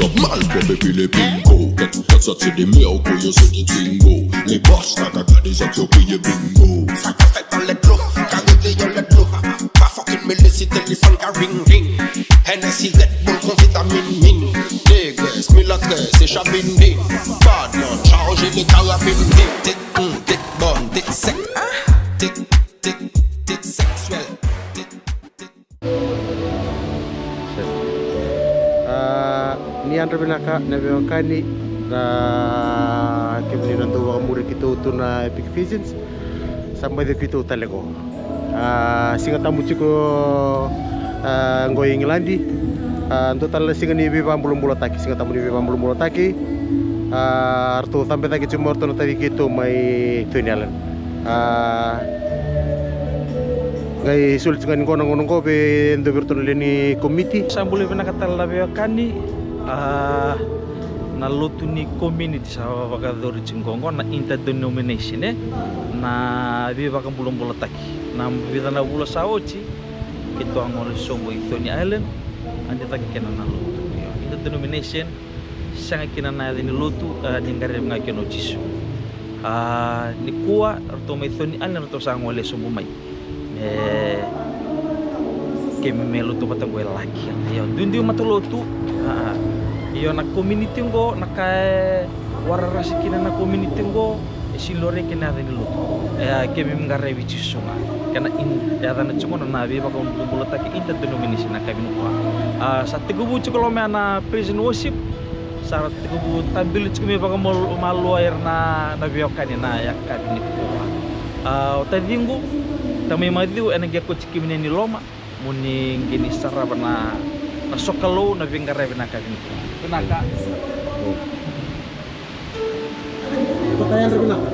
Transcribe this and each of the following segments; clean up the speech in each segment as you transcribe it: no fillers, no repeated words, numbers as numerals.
Up Malcolm et puis les bingo. Ça c'est des meilleurs couilles, c'est des twingo. Les boss, la caca des actions qui est bingo. Ça qu'a fait dans les clous, carré dans les clous. Pas fucking me laisser téléphone car ring ring. Hennessy, Red Bull, con vitamine mine. Dégueulasse, milagresse, c'est chabindi. Bad man, chargez les carabines. Tic, tic, bonne, tic, sec. Tic, tic, tic, sexuel. Ni Andra Binaka na Biwankani na kemini nanduwa kamuri kito uto na Epic Visions sampai de kito talego singa tamu chiko ngoy Ingilandi total singa ni bibam belum taki singa tamu ni bibam belum taki arto sampai taki cuma orto tadi kito mai tunyalan ngai sulit ngan ngonong ko be ndo virtual ni committee sambule binakatal na Biwankani na lutu ni community sa wakadori cingkongo na interdenomination na biba kan bulong taki na biba na bulo sa ochi kito ang ole sobo Ithoni Island andi taki kena na lutu interdenomination sanga kena na ni lutu ningare nga keno jisu ni kuwa to mai Ithoni Island to sang ole sobo mai kemi melutu patangwe lagi yo dundu matulutu iyo na community ngo nakae wararasi kina na community ngo silore kina rin luto kemi mngare bichisunga kana ya dana chungo na nabi ba ko bulata ki interdenomination na kami no sa tigubu chukolo me na prison worship sa tigubu tambil chukumi ba ko malu air na Biwankani na yakani ko otadingu tamay madiu enagi ko chikimine ni loma muni gini saraba na sokalo na bingare na kami Pinaka. Ito tayo Andra Binaka.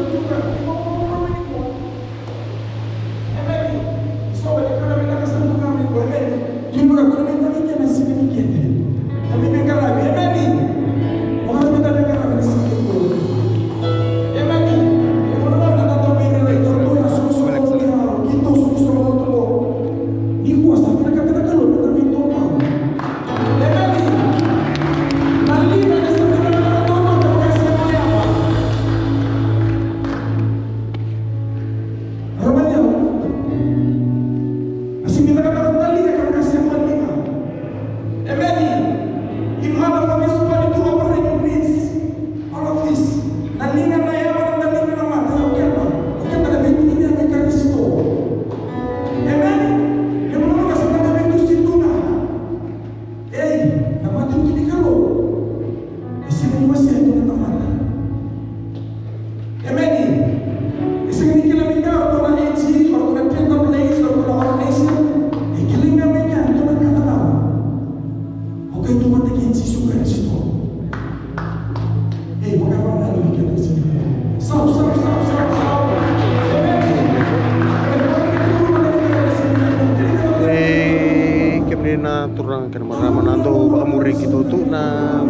na turang kan marama nando amuri gitu tu na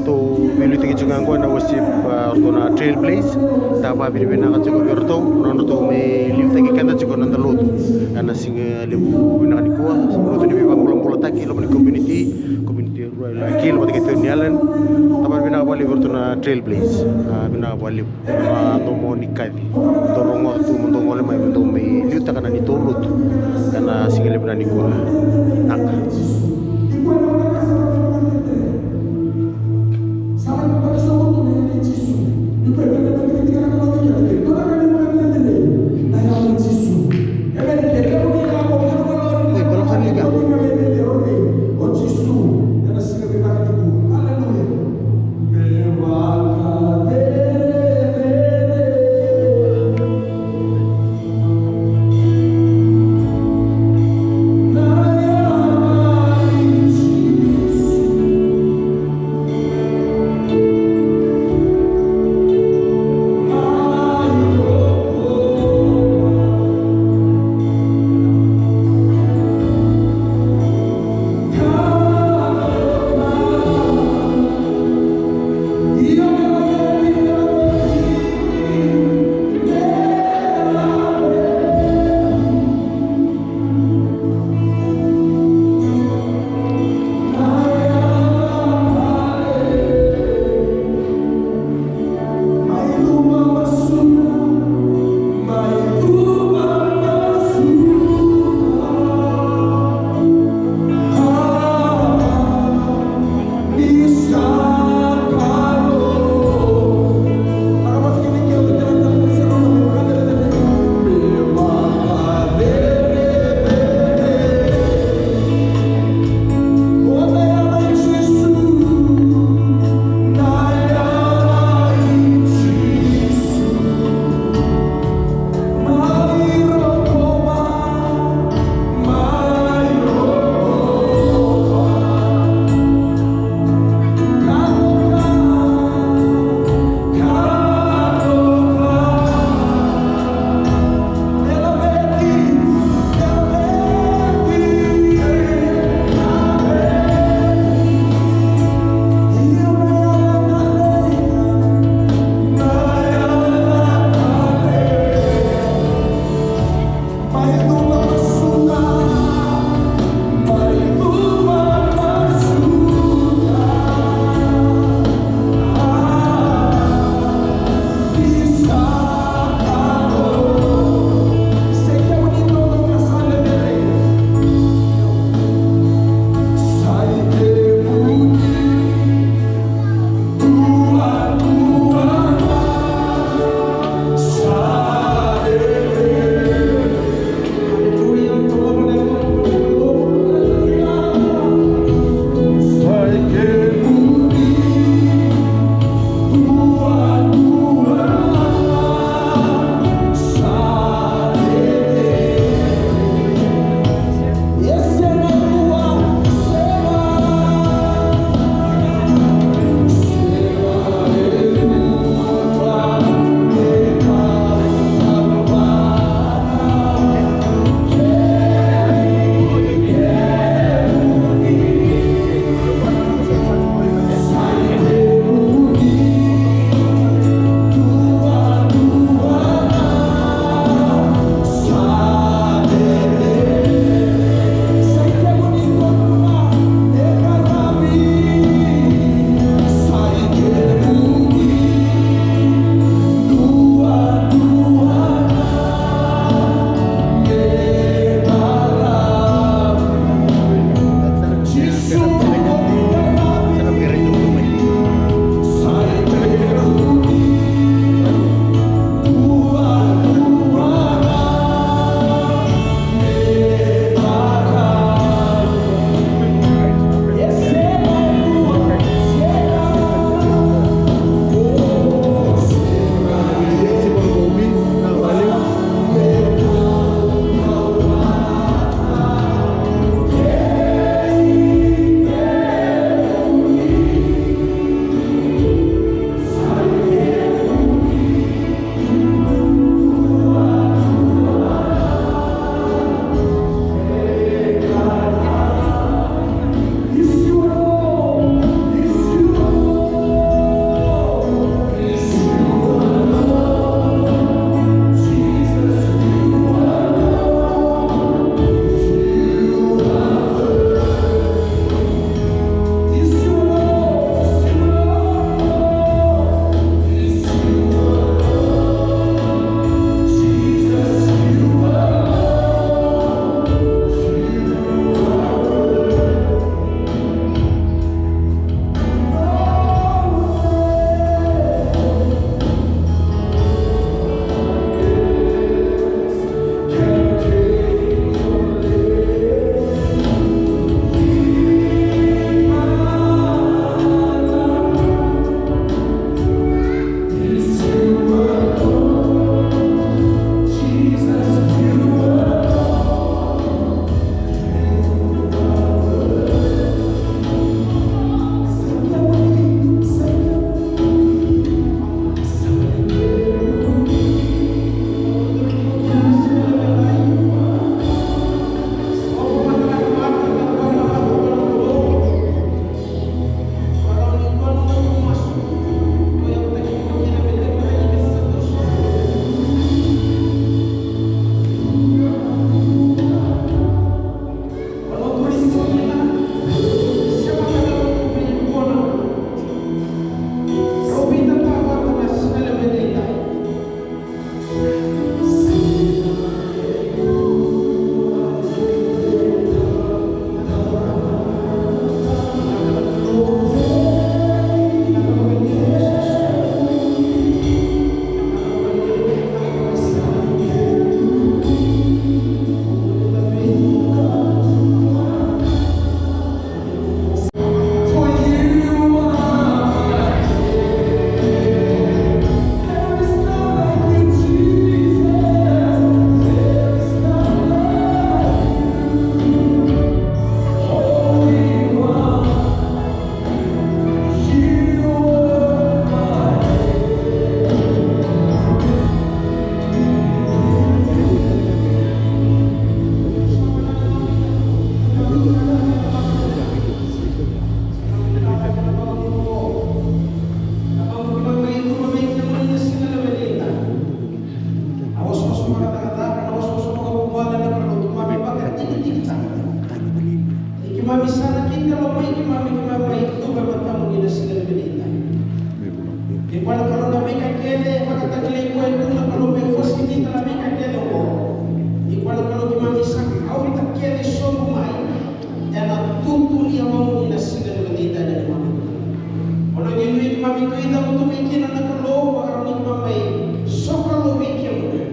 to bilu tigi jungango na wasip orto na trailblaze tapa bini bina ka jugo orto nono to me liu tigi kanda jugo nanda lotu kana singa liu bina kan kuwa lotu ni bang pulang pulang taki lo ni community rural akil bagi Ithoni Island tapa bina ka bali orto na trailblaze bina ka bali na to mo nikadi torongo tu mundo ngole mai mundo me liu takana ni to lotu kana singa liu bina ni kuwa nak mami tu ida untuk mikir anak kalau orang ini mami sokar lo mikir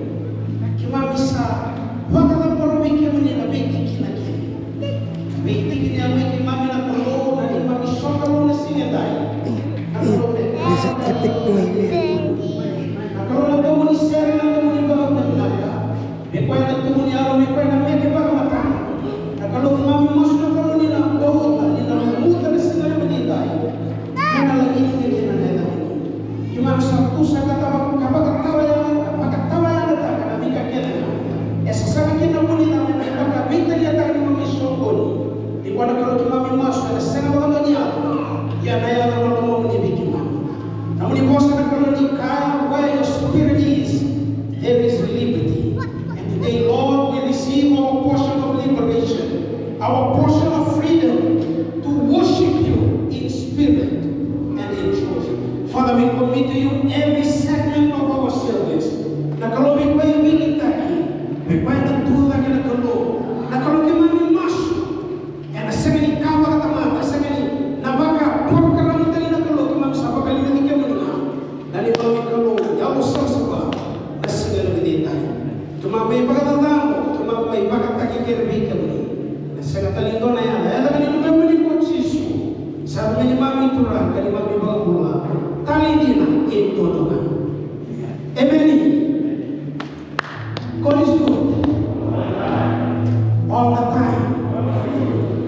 mami sa waktu baru mikir ni nabi kina mikir ni mami mami nak kalau nani mami sokar lo nasi ni dai This is epic toilet. kalau nak tahu ni share nak tahu ni bawa nak nak Mekoi na tumo ni aro mekoi na meke baka matana. Na kalau mami masuk na kalau ni na dohota ni na muta na sinala menindai. Na lagi ni na nena. Cuma satu sa kata kapag yang na ta na bika kena. Esa sa kina muni na baka bika dia ta ni mami sokon. Di pada kalau mami masuk na sinala baka ni aro. Ya na ya na mo ni biki mami. Namun ni bosa na kalau ni kaya where your spirit is, there is liberty. Today, Lord, we receive our portion of liberation, our portion of freedom to worship you in spirit and in truth. Father, we commit to you every segment of our service. Na kalau we pay willing taki, we pay na tuwa na kalau. Na kalau kami masuk, na segani kawa kata segani na baka por karam tali na kalau kami sa bakal ni kami na. Dali kami kalau yawo sa sabah na segani ni tayo. Cuma may pagkatatago, cuma may pagkatakikirbigan ni. Sa katalino na yan, ay alam niyo naman ni Konsiso. Sabi niya mami turang, kani mami bang mula. Tali din na, ito naman. Amen. God is good. All the time.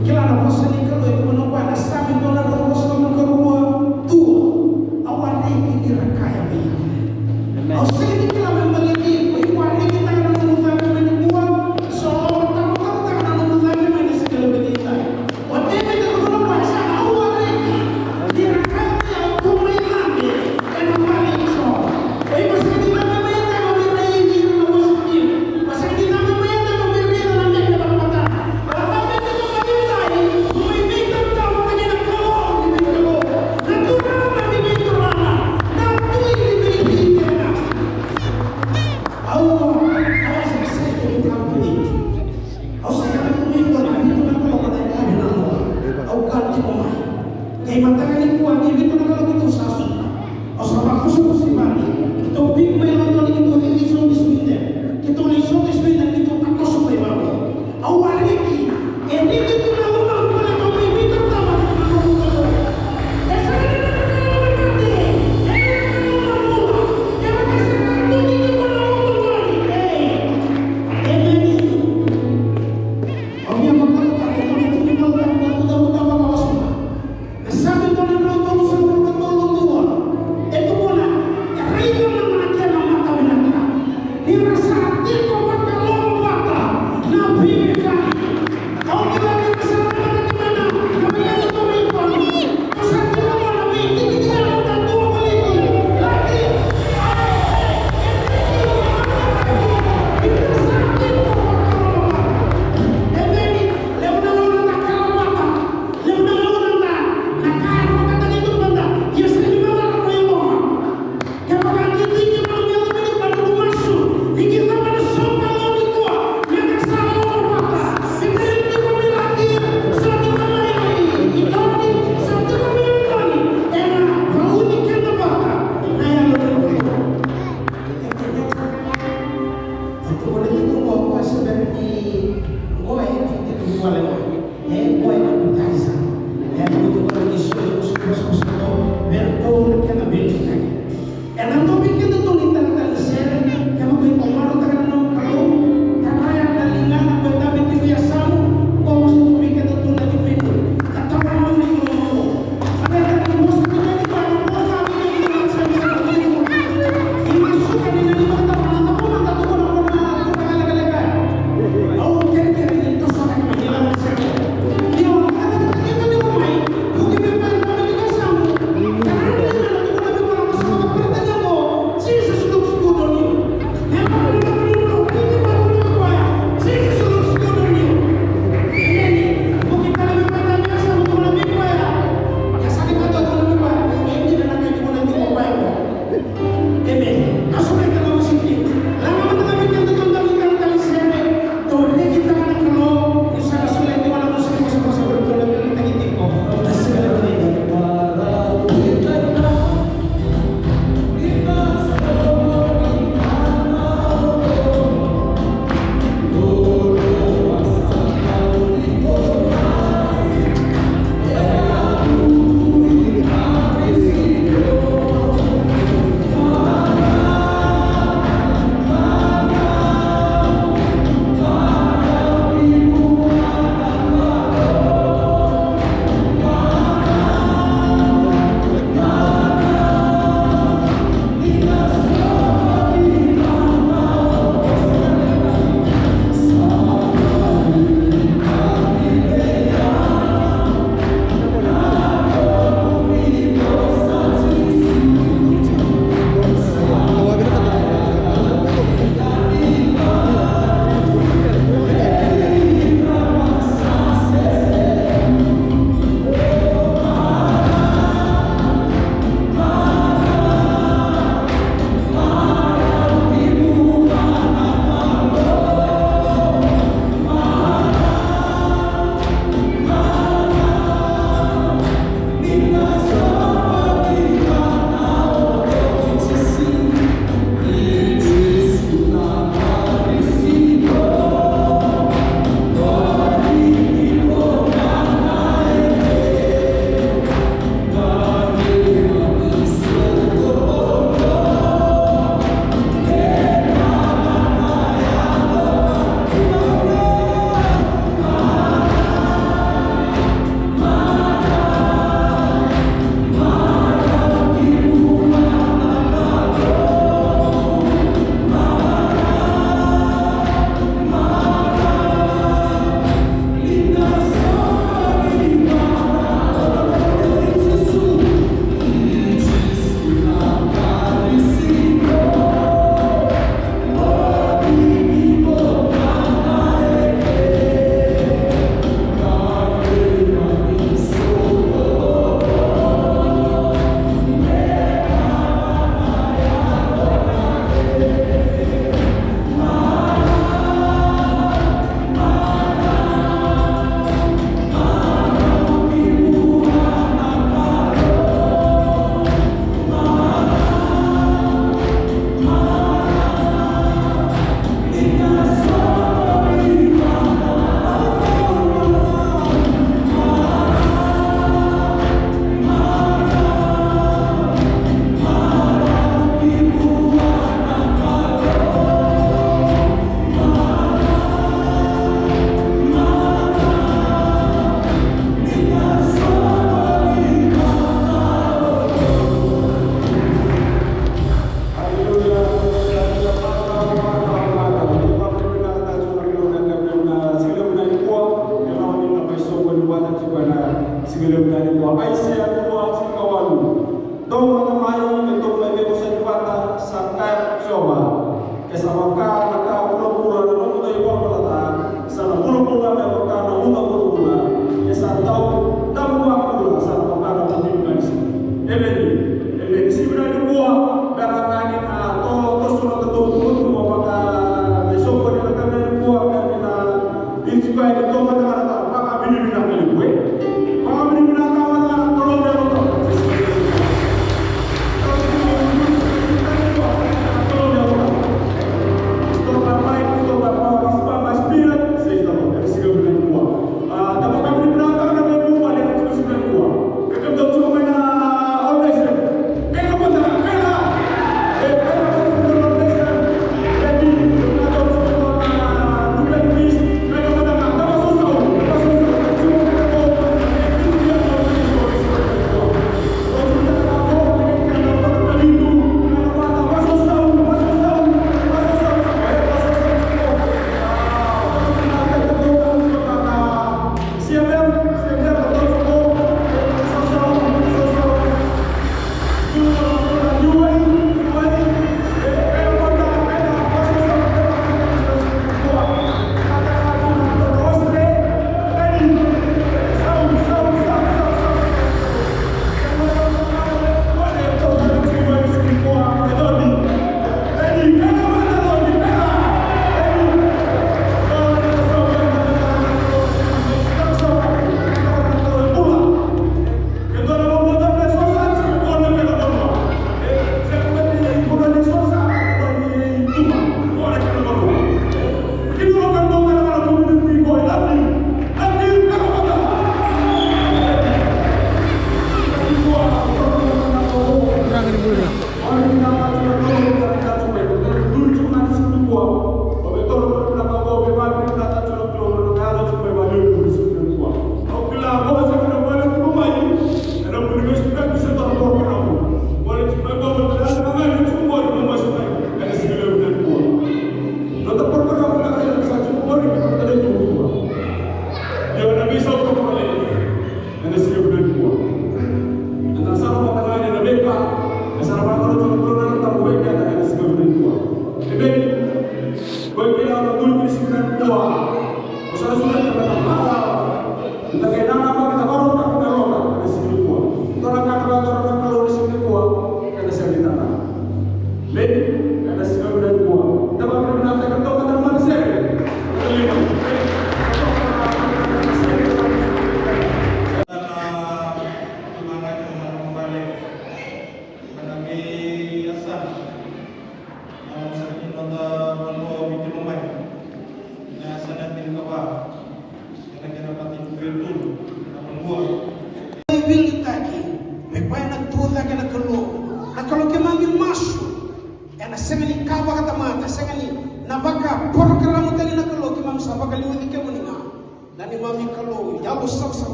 Kailangan mo sa likalo, ito mo nung na sabi ko na ko sa mga karuwa, tuwa. Awan na ikitira kaya niya. Ang sige kailangan magiging, iwan na kita ng mga mga so takot na ng mga mga sa kalabitita. What they make the good one sa awan na dirakaya kumailami and ang maling so. Ay mas hindi na may tayo may hindi na wasip. Mas hindi na may tayo may rin na may kapata. Para kami dito magintay, umibig ng tao kami ng kalong, ibig ko. Natural na ibig ko na. Natuloy ibig ko na. Allah, awas saya itu company. Awas saya itu nak kalau ada yang nama. Awas ganti pemain. Kaya matakan ni kuat ni itu nak kalau kita sasu. Awas apa khusus si mati. Kita big main nonton itu lisong di Sweden. Kita lisong di Sweden itu tak kosong lagi bawa. Awas lagi. Ini itu nak orang boleh kami minta tahu. Itu pula,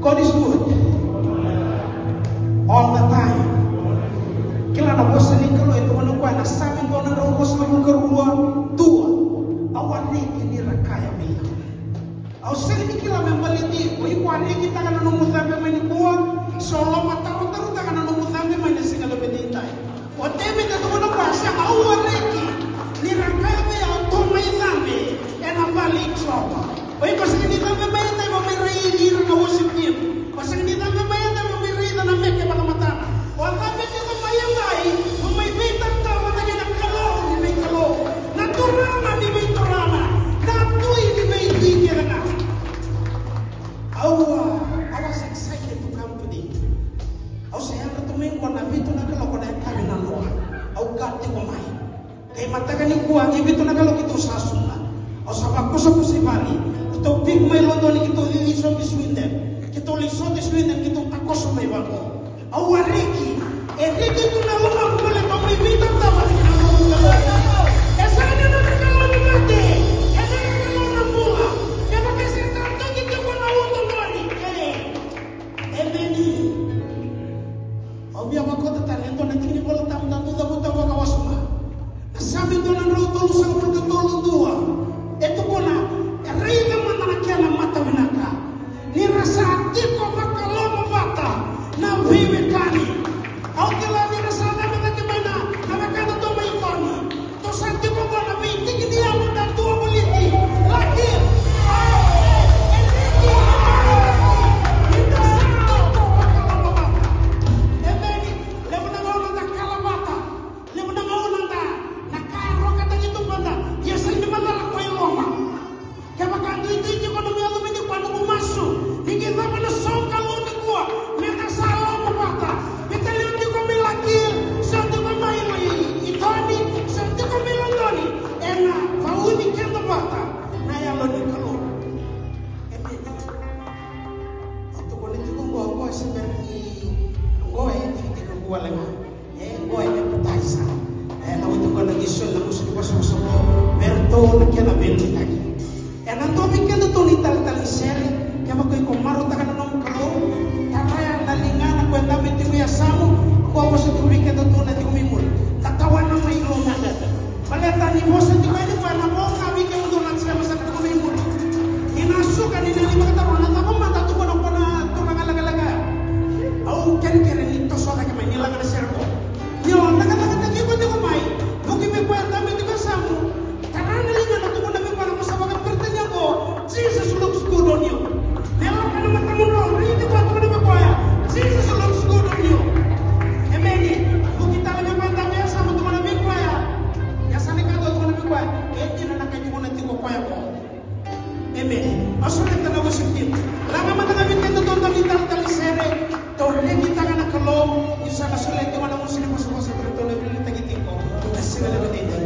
God is good all the time. Kila na bosa ni kalau itu menukwa na sabi ko na robos na mungkarua tua awani kini rakaya mia. Au sini kila membaliti ko ikwani kita kana numuthambe mani kuwa solo mataru taru kana numuthambe mani singala bedintai. O teme ka to na sa au wareki ni rakaya mia to mai zambe ena bali tropa. Oi pasang ni tambe mai tai mo mai rai hir na wasipin. Pasang ni tambe mai tai mo mai rai na meke baka matana. O tambe ni ko mai mai mo mai bitan ta mo tagi na kalo ni mai kalo. Na turana ni mai turana. Na tui ni mai hikira na. I was excited to come today. Au saya bertemu ko na bito na kalo ko na kami na noa. Au gati ko mai. Kay matagani ko ang bito na kalo kito sa suna. Au sa ko sa kusibali. Kito big may London ni kito liliso di Sweden. Kito liso di Sweden kito takoso may bangko. Au wareki. Reki tu na lumang kule ko may bito ta ba ni na. Esa ni na kalo ni mate. Esa ni kalo na mula. Kaya kasi tanto kito ko na uto mali. Emeni. Au bia makota talento na tingni bola tam tanto da buta wa kawasuma. Nasabi to na roto lusang pagkatolo dua. Ito ko na rey na man na kaya na mata winaka. Ni rasa ati ko makaloma mata. wala nga. Boy, appetizer. Nawito ko nag-isyon na gusto ko sa mo. Merto, nagkianabili tayo. Nandobi ka na ito ni tal-tal iseri. Kaya makoy kumarot ka na nung kalo. Karaya nalinga na kwenda may tinguya samo. Ako sa tuwi ka na ito na tingumimul. Tatawan ng may ilong na. Paleta ni mo sa tingay ni pa na mo. Kami ka mo doon siya masak tingumimul. Hinasukan ni nani magkataroon. Natapang matatupan ako na ito nangalaga-laga. Kere-kere nito so kaya may nilaga na servo. Yun, nagkatagtagi ko di kumay. Buki may kwenta may di kasamo. Taranalin na natuko na may parang masawagan. Perta niya ko, Jesus looks good on you. Meron ka naman tamunong. Hindi ko ito na may kwaya. Jesus looks good on you. Emeni, buki talaga may kwenta kaya sama ito na may kwaya. Kaya saan ka ito na may kwaya. Kaya hindi na nakanya ko na ito kwaya ko. Emeni, masulit na nawa sikip. Langa matangabit ka ito doon talital isere. Torre kita ka na kalong. Yung sa kasulit yung alam mo sinipasok sa perito na pinitagitin ko. Kasi sila naman dito.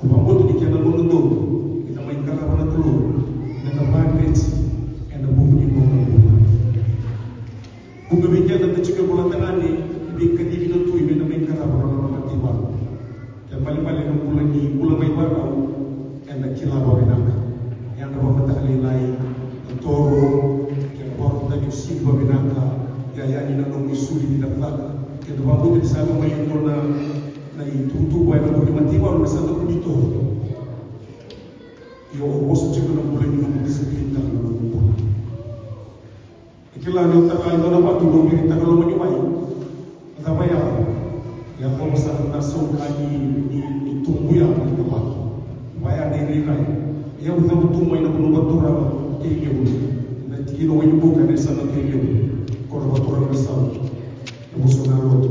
Pambuto di kiana lono do, kita main kata pada telur, kita bandage, and the bumbu di bawah. Bumbu bikin dan juga bola tengah ni, bikin di video tu ibu main kata pada lono mati baru. Yang paling yang pulang di pulang main baru, and the kila bawa binaka. Yang dapat mata lain, toro, yang bawa tadi usik bawa binaka, yang ini nak nunggu suri di dalam. Kita bambu di sana main kona. Na itu buat nak boleh mati baru masa tu itu. Yo bos cakap nak boleh minum disiplin tak nak boleh. Ikilah ni tak ada apa tu boleh kita kalau mau nyuai. Kita bayar. Yang kalau masa nasuk kali ni tunggu ya kita buat. Bayar diri rai. Yang betul betul main nak buat tu apa kiri pun. Nanti kita mau bukan di sana kiri pun. Kalau buat orang besar. Bos nak buat.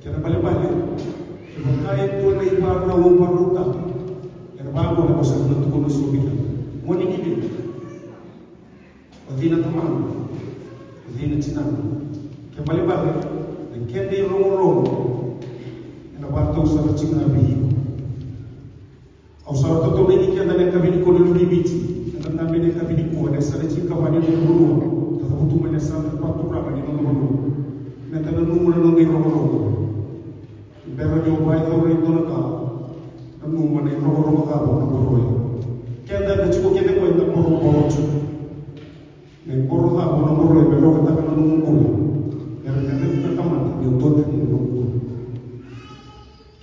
Kita balik-balik. Makanya tu na ibar na waparuta. Yang bago na pasal na tukon na subikan. Moni gini. Pagina teman, pagina cinan. Kembali balik. Dan kendi rong-rong. Yang nabato sa racing nabi. Au sa rata to ni kian na kabini ko na bibici. Yang nabi na kabini ko na sa racing kawanyo na bulo. Tataputu man sa patura ni no bulo. Na tanan mo na ngi rong-rong. Beba nyobai tau rindu na kau, namu mana yang roh kau nak berroy. Kenda na cukup kita kau yang berroh cu. Nek berroh kau nak berroy, berroh kita kan namu pun. Kerana kita kaman yang tuan yang namu pun.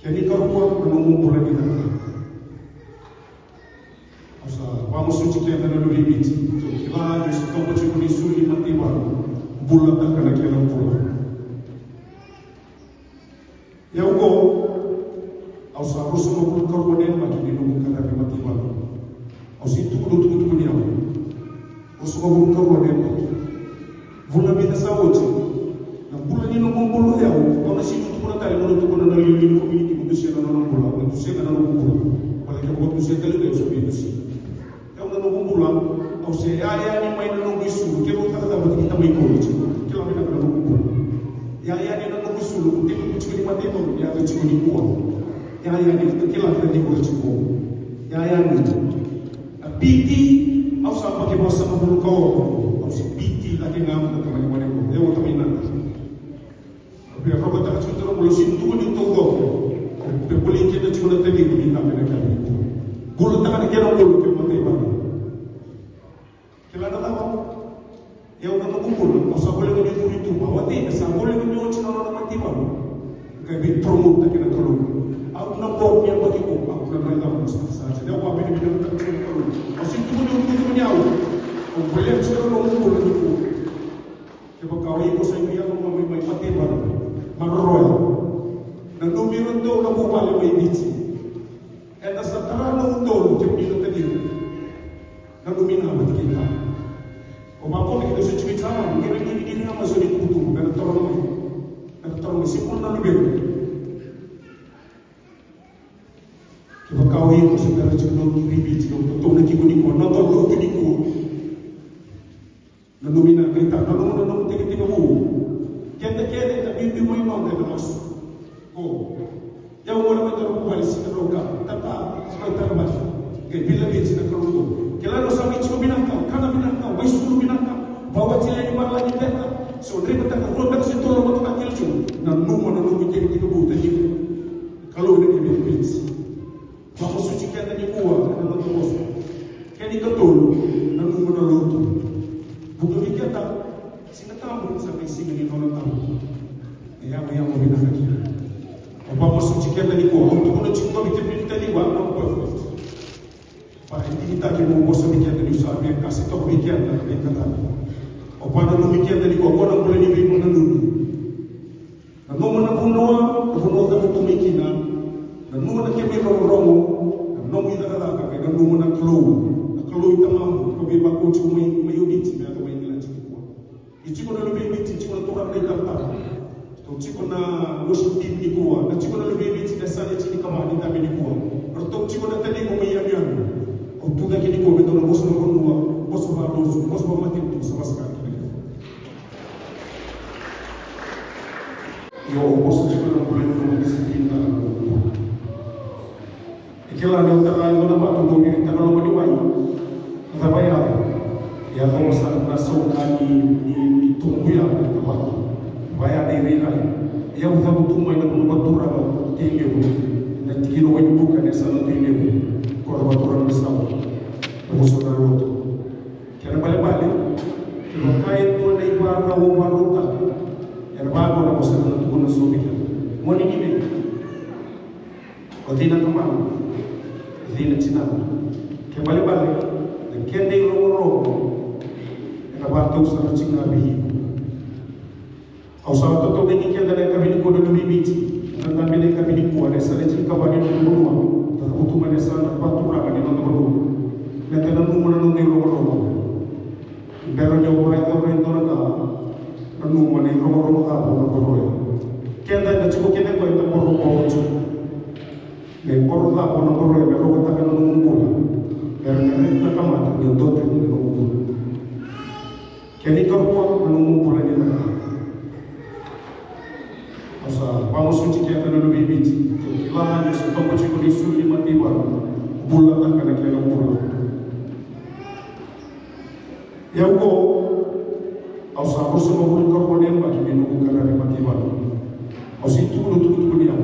Kini kau kuat namu pun lagi nak. Asa, kamu suci kita nak lebih biji. Kita ni kau macam ni suri mati baru, bulat tak kena kita pun. Yang ko, awsa rusuh maupun korbanen bagi di nunggu kata mati baru. Awsi itu kudu ni awak. Rusuh maupun korbanen bagi. Bulan bina sawoje. Na bulan ini nunggu bulu ya. Kau nasi itu pun tak ada untuk pun ada lilin community manusia na nunggu bulu. Manusia na nunggu bulu. Paling kita buat manusia kali dia sudah manusia. Yang na nunggu bulu, awsi ayah ni main nunggu isu. Kita kata tak kita main kau. Kita main nunggu bulu. Yang ni nunggu isu. Cuma mati tu, yang cuma di kuat. Yang ni kita di kuat cuma. Yang ni, piti, awak sama pakai bahasa mabul kau, awak piti lagi ngam kata mana kau. Dia waktu mana? Biar kau kata cuma terus belum situ pun itu kau. Boleh kita cuma tadi ni kami nak kali. Gulu tak ada kira gulu ke mati baru. Kita nak tahu. Yang nak kumpul, awak boleh menyuruh itu. Awak tidak, saya boleh menyuruh cina orang mati baru. Kami promote kita kalau aku nak buat yang bagi aku nak belajar mustahil saja. Dia apa benda benda tak cukup kalau. Asyik tu pun jauh. Aku boleh sekarang orang boleh tu. Sebab kau ibu saya yang mau main mati baru, marroy. Dan numero tu nak buat balik main dici. Ada setara nonton macam ni tadi. Dan numina bagi kita. Kau bapa kita secuci sama. Kira ini nama sudah dikutuk dan tolong. Terus meskipun nak lebih, kita kau ini sebenarnya cuma ribi, cuma betul nak ikut ikut, nonton tu ikut ikut. Lalu mina kita, lalu tiga bu, kita tak bimbing main main dengan masuk. Oh, yang mana kita buat sih teroga, tata sampai terbaik. Bila bila kita keluar, kita harus sampai cuma binatang, karena binatang, waisulu binatang, bawa cila di mana lagi binatang. So, dari betul kalau tak sentuh orang tu tak kecil, nak nunggu jadi tiga bulan tadi. Kalau ada yang berbeza, maka suci kita ni kuat, kita nak terus. Kini betul, nak nunggu nak tu. Bukan kita, sini tahu sampai sini ni orang tahu. Yang mau bina kita. Apa suci kita ni kuat, untuk kita cuba bikin kita ni buat nak perfect. Pada kita mau bosan bikin kita ni usah biar kasih tahu bikin kita ni kata. Apa nak memikir tadi kau nak boleh diberi mana dulu? Dan mana punua tak betul mikirnya. Dan mana kami rong, dan nama itu kata kakak. Dan mana keluar itu mampu. Kau biar kau cuma mayudit sih atau main gelan cikgu. Cikgu nak lebih biji, cikgu nak turun dari daftar. Cikgu nak worship team di kuah. Dan cikgu nak lebih biji dasar cikgu kamar di kami di kuah. Bertuk cikgu nak tadi kau mayamian. Kau tu dah kini kau betul bos nak punua, bos baru, bos mati tu sama sekali. Kila ni utara ndo na watu ngombe utara lo ni wai. Utara ya. Ya kalau sana soka ni tunggu ya kwa watu. Baya ni rika. Ya utara tunggu ina kuna batura ba tele na tikilo wenye buka ne sana tele. Kwa batura ni sawa. Kwa sababu roto. Kena bale kilo kai tu na ibara wa baruta. Yana bago na bosa na tukuna sobika. Mwani ngine. Odina kamano. Odina tinama. Kembali balik. Dan kende ro na waktu sa chinga bihi. Au sa to begi kenda na kabini ko do bibiti. Na kabini kabini ko na sa chinga kabani no mo. Ta utuma na sa na patura kabini no mo. Na tena no mo na no ro. Pero yo vai to rento na ka. No mo na ro ka po ro. Kenda na chuko kenda ko ita po ro. Le por la po no ro me ro ta ka no mo. Pero na kamata ni to te no mo. Kini korpo menunggu lagi mereka. Asa vamos suci kita dulu bibit. Ilahan yang suka macam ni suri mati baru. Bulan tak kena kena bulan. Yang ko, asa harus menunggu korpo ni bagi menunggu kena mati baru. Asa itu tu dia.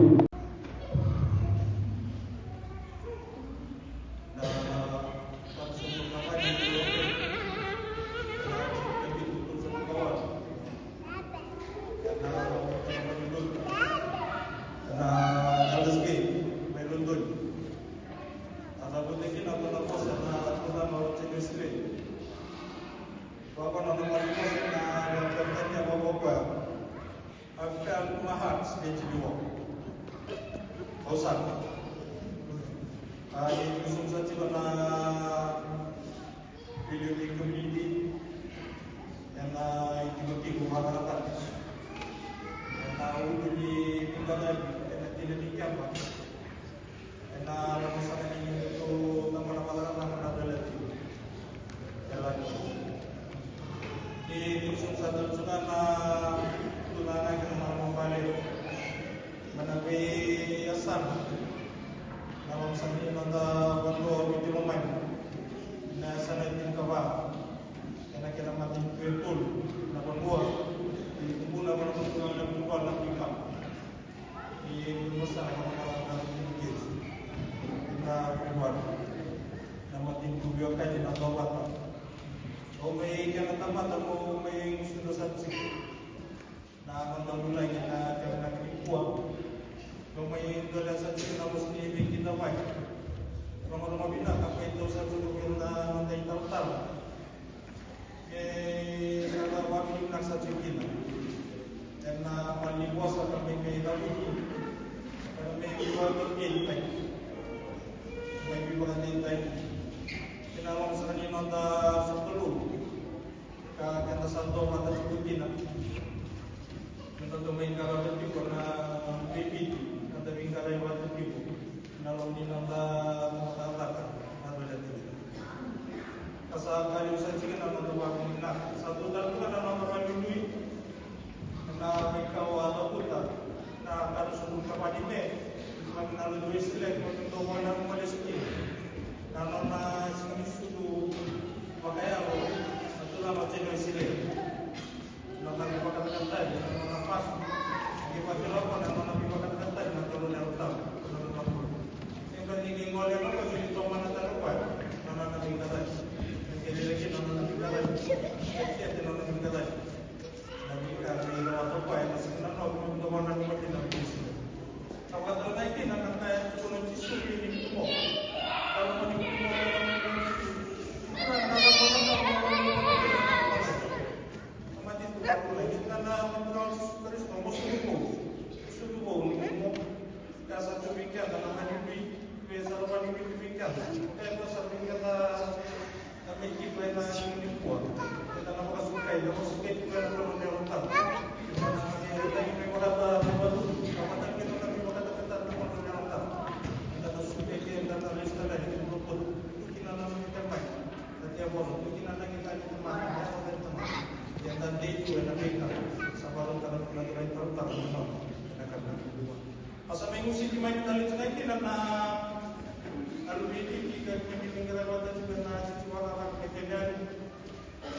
alubidi ka kimilingara wata juga na chichiwala ka kekendani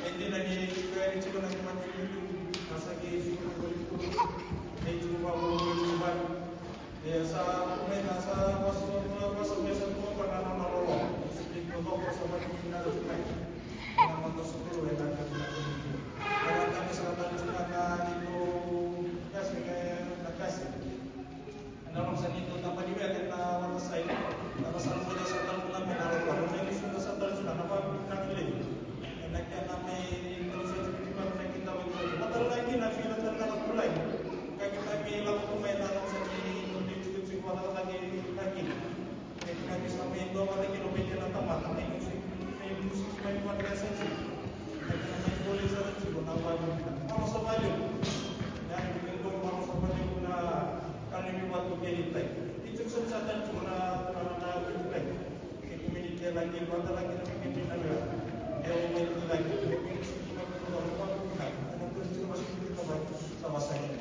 ende na ni juga ni chigo na kimati kitu masaki chigo ko ni chigo ba ko chigo ba sa kumena sa waso mesa ko para na marolo sipik ko ko sa ba ni na chigo na mo to sukuru e ka para kami sa ba ni ka dito kasi na kasi dalam sanito na paniwet na wala sa ito tapos ang mga sa tanong namin na may gusto sa tanong sila na pag-nakilin kaya na may intelligence people na nakita mo ito matalo na ikin na feel na nakakulay kaya kita may lakot kung may tanong sa hindi siguro na lagi kaya kami sa may ito mga kilomedyo na tamat may gusto may pag-resensi kaya na may tuloy sa rin siguro na ako sa value yan yung ako sa value na kami buat kelipai. Itu sensatan cuma na kelipai. Kemudian lagi buat lagi kami kelipai ada. Yang lain lagi. Cuma kita ada terus cuma kita sama saya.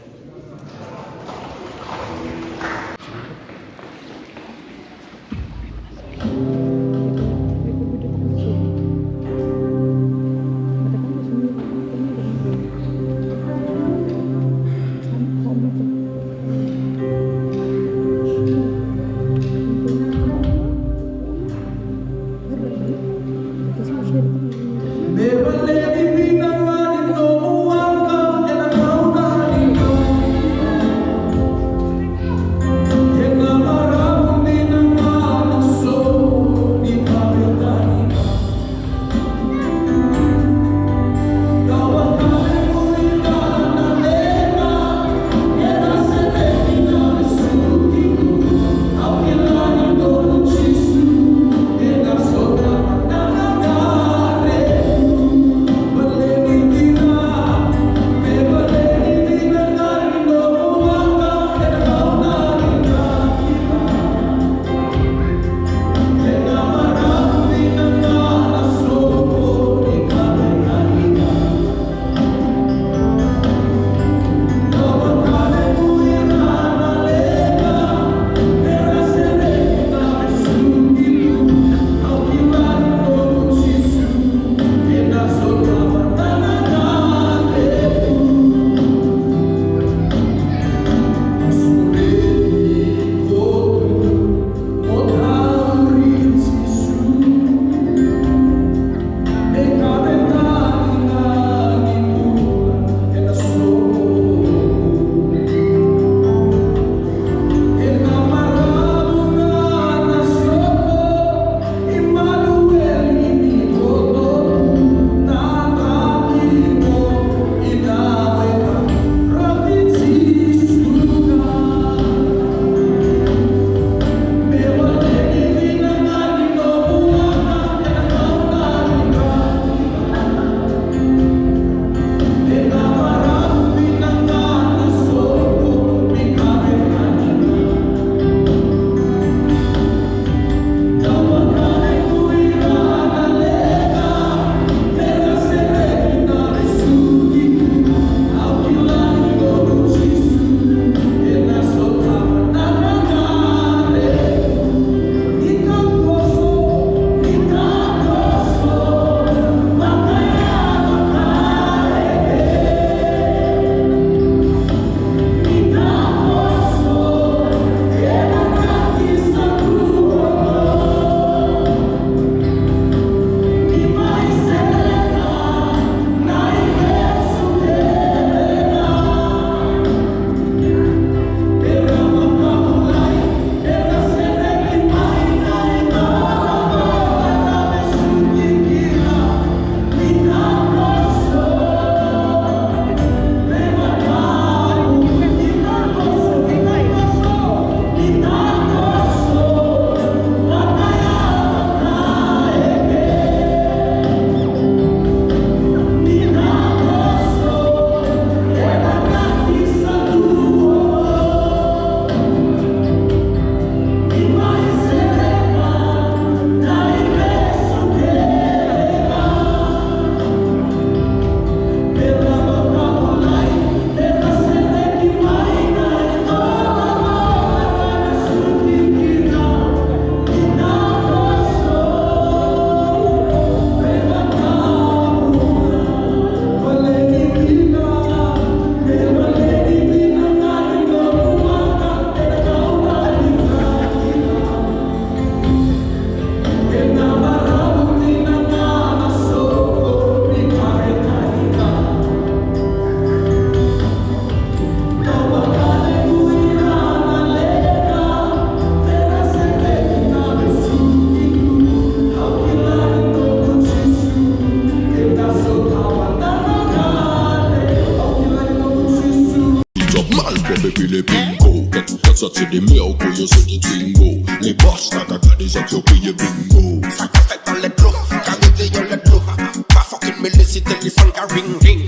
Mal pop et puis les bingo. Ça c'est des mercos, yo c'est des twingo. Les boss t'as qu'à des autres, yo crier bingo. Ça qu'a fait dans les clos, qu'a réveillé les clos. Pas fucking me laisser téléphone qu'a ring ring.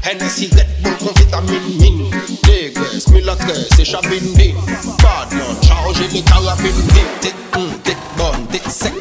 Hennessy Red Bull con vitamine mine. Négresse, milatresse et chabine. Bad man, chargez les carabines. T'es bon, t'es sec.